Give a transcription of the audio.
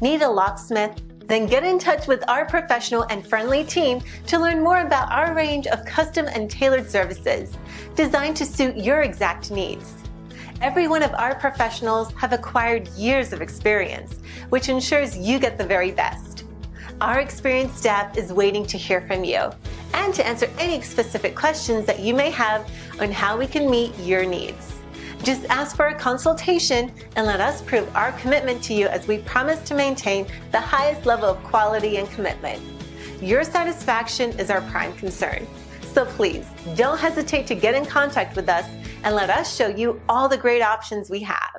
Need a locksmith? Then get in touch with our professional and friendly team to learn more about our range of custom and tailored services designed to suit your exact needs. Every one of our professionals have acquired years of experience, which ensures you get the very best. Our experienced staff is waiting to hear from you and to answer any specific questions that you may have on how we can meet your needs. Just ask for a consultation and let us prove our commitment to you as we promise to maintain the highest level of quality and commitment. Your satisfaction is our prime concern. So please, don't hesitate to get in contact with us and let us show you all the great options we have.